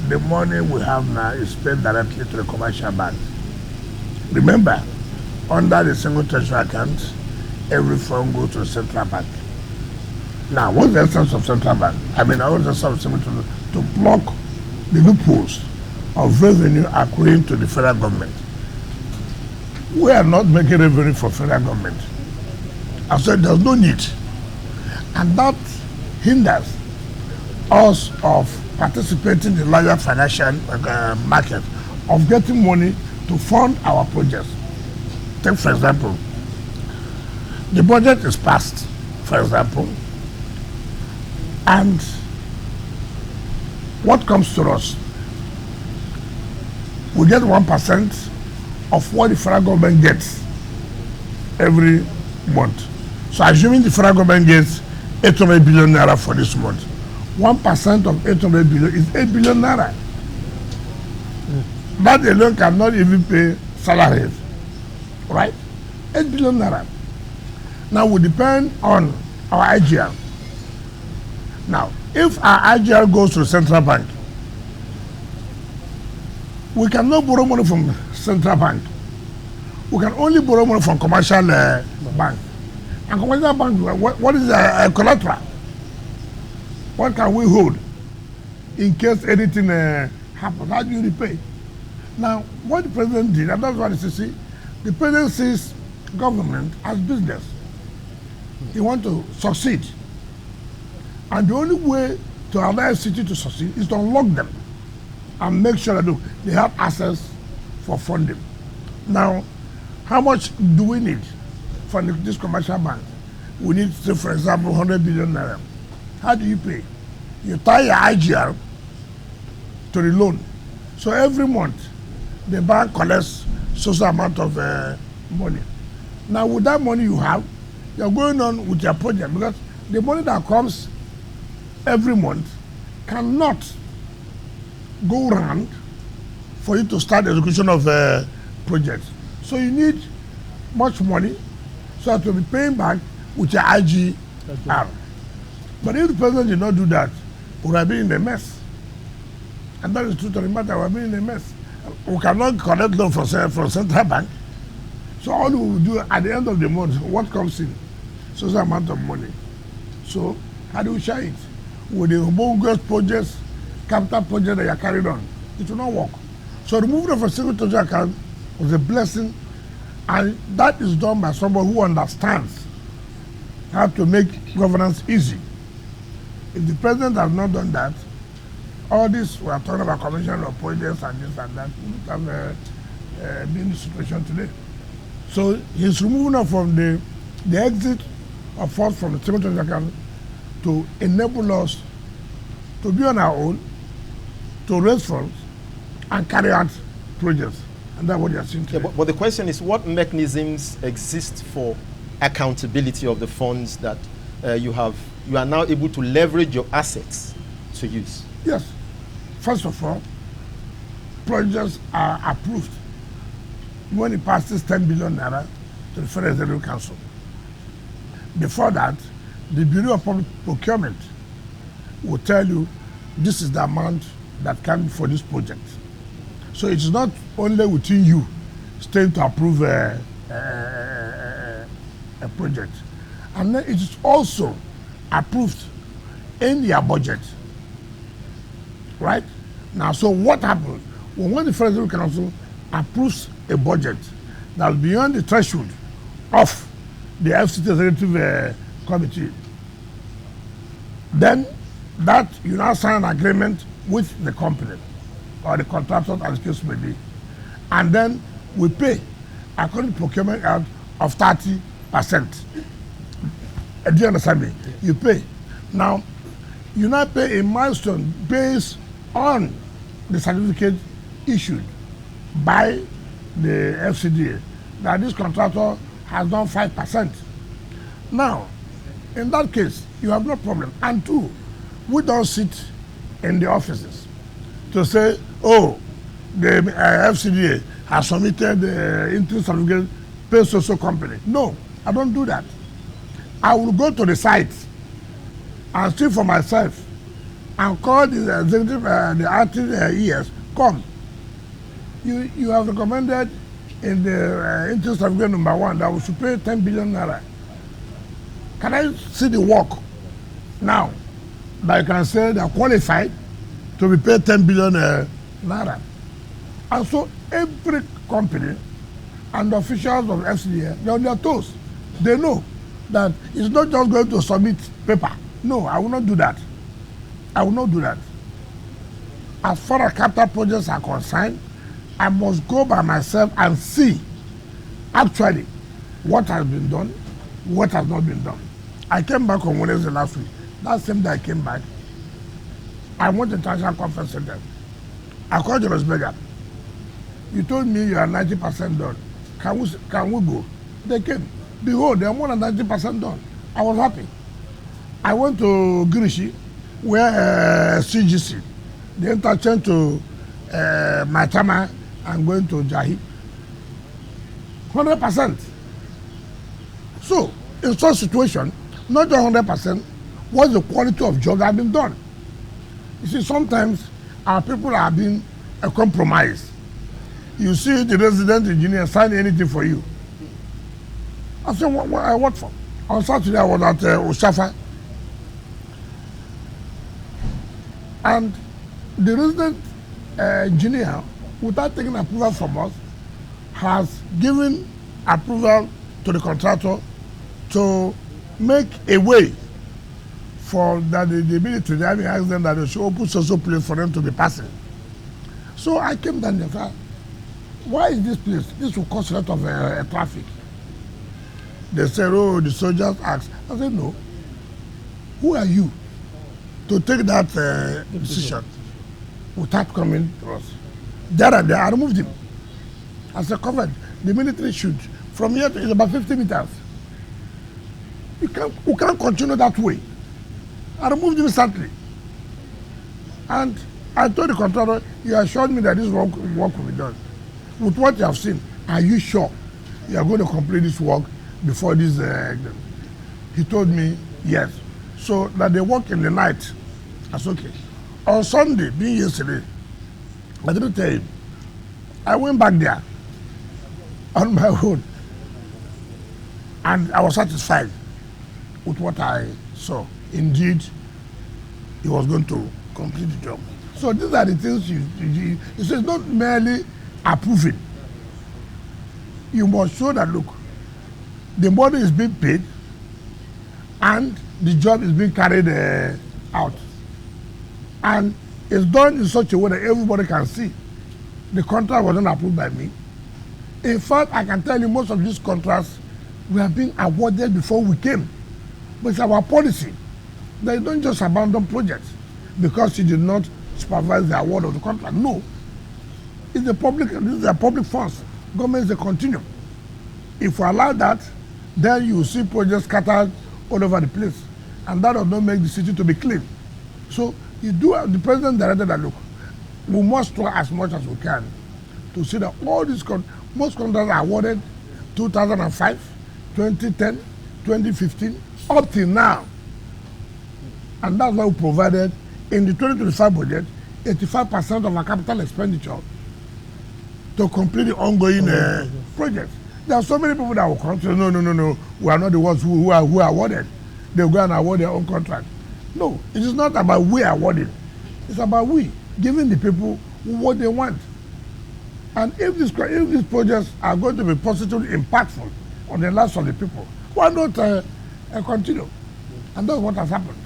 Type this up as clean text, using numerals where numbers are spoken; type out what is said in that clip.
the money we have now is paid directly to the commercial bank. Remember, under the single treasury account, every fund goes to the central bank. Now, what's the essence of central bank? I mean, I want to block the loopholes of revenue accruing to the federal government. We are not making revenue for federal government. I said there's no need. And that hinders us of participating in the larger financial market, of getting money to fund our projects. Take, for example, the budget is passed, for example, and what comes to us? We get 1% of what the federal government gets every month. So assuming the federal government gets 800 billion naira for this month, 1% of 800 billion is 8 billion naira. That alone cannot even pay salaries, right? 8 billion naira. Now we depend on our IGR. Now, if our IGR goes to the central bank, we cannot borrow money from central bank. We can only borrow money from commercial bank. And commercial bank, what is collateral? What can we hold in case anything happens? How do you repay? Now, what the president did, and that's what you see, the president sees government as business. He wants to succeed. And the only way to allow FCT to succeed is to unlock them and make sure that they have access for funding. Now, how much do we need for this commercial bank? We need, say, for example, 100 billion naira. How do you pay? You tie your IGR to the loan. So every month, the bank collects social amount of money. Now, with that money you have, you're going on with your project, because the money that comes every month cannot go round for you to start the execution of projects. So you need much money so as to be paying back with your IGR. But if the president did not do that, we would have been in a mess. And that is true to the matter, we have been in a mess. We cannot collect loan from central bank. So all we will do at the end of the month, what comes in? Social amount of money. So how do we share it? With the bogus projects, capital projects that you are carried on, it will not work. So removing of a single treasury account was a blessing, and that is done by someone who understands how to make governance easy. If the president has not done that, all this we are talking about commission of projects and this and that would have been the situation today. So he's removing us from the exit of funds from the single treasury account to enable us to be on our own, to raise funds and carry out projects. And that's what you are seeing today. Yeah, but the question is, what mechanisms exist for accountability of the funds that you are now able to leverage your assets to use? Yes. First of all, projects are approved when it passes 10 billion naira to the Federal Executive Council. Before that, the Bureau of Public Procurement will tell you this is the amount that can be for this project. So it's not only within you staying to approve a project. And then it is also approved in your budget. Right? Now, so what happens? When the Federal Council approves a budget that is beyond the threshold of the FCT Executive Committee, then that you now sign an agreement with the company or the contractor, as the case may be, and then we pay according to procurement out of 30%. Do you understand me? Yes. You pay. Now, you now pay a milestone based on the certificate issued by the FCDA that this contractor has done 5%. Now, in that case, you have no problem. And two, we don't sit in the offices to say, oh, the FCDA has submitted the interim certificate, pay social company. No, I don't do that. I will go to the site and see for myself and call the executive, the acting ES, come. You have recommended in the interest of number 1 that we should pay 10 billion naira. Can I see the work now that you can say they are qualified to be paid 10 billion naira? And so every company and the officials of FCT, they're on their toes. They know that it's not just going to submit paper. No, I will not do that. I will not do that. As far as capital projects are concerned, I must go by myself and see actually what has been done, what has not been done. I came back on Wednesday last week. That same day I came back, I went to International Conference Center. I called Jonas Berger. You told me you are 90% done. Can we go? They came. Behold, they are more than 90% done. I was happy. I went to Girishi, where CGC, the interchange to Maitama and going to Jahi. 100%. So, in such situation, not just 100%, what's the quality of job that have been done? You see, sometimes our people are being a compromise. You see the resident engineer sign anything for you. I said, what for? On Saturday, I was at Oshafa. And the resident engineer, without taking approval from us, has given approval to the contractor to make a way for that the military, they having asked them that they should open social place for them to be passing. So I came down there and said, why is this place? This will cause a lot of traffic. They said, oh, the soldiers asked. I said, no. Who are you to take that decision without coming to us? There and there, I removed him. I said, covered. The military should. From here to it's about 50 meters. We can't continue that way. I removed him instantly. And I told the contractor, you assured me that this work will be done. With what you have seen, are you sure you are going to complete this work before this? He told me yes. So that they work in the night. That's okay. On Sunday, being yesterday, I didn't tell him. I went back there on my own. And I was satisfied with what I saw. Indeed, he was going to complete the job. So these are the things you say, it's not merely approving. You must show that, look, the money is being paid and the job is being carried out. And it's done in such a way that everybody can see. The contract was not approved by me. In fact, I can tell you most of these contracts were being awarded before we came. But it's our policy that you don't just abandon projects because you did not supervise the award of the contract. No. It's the public, these are public funds. Government is a continuum. If we allow that, then you will see projects scattered all over the place. And that does not make the city to be clean. So you do, the president directed that, look, we must try as much as we can to see that all these, most contracts are awarded 2005, 2010, 2015, up till now. And that's why we provided in the 2025 budget 85% of our capital expenditure to complete the ongoing projects. There are so many people that will come to say, no, we are not the ones who are awarded. They'll go and award their own contract. No, it is not about we awarding. It's about we giving the people what they want. And if these projects are going to be positively impactful on the lives of the people, why not continue? And that's what has happened.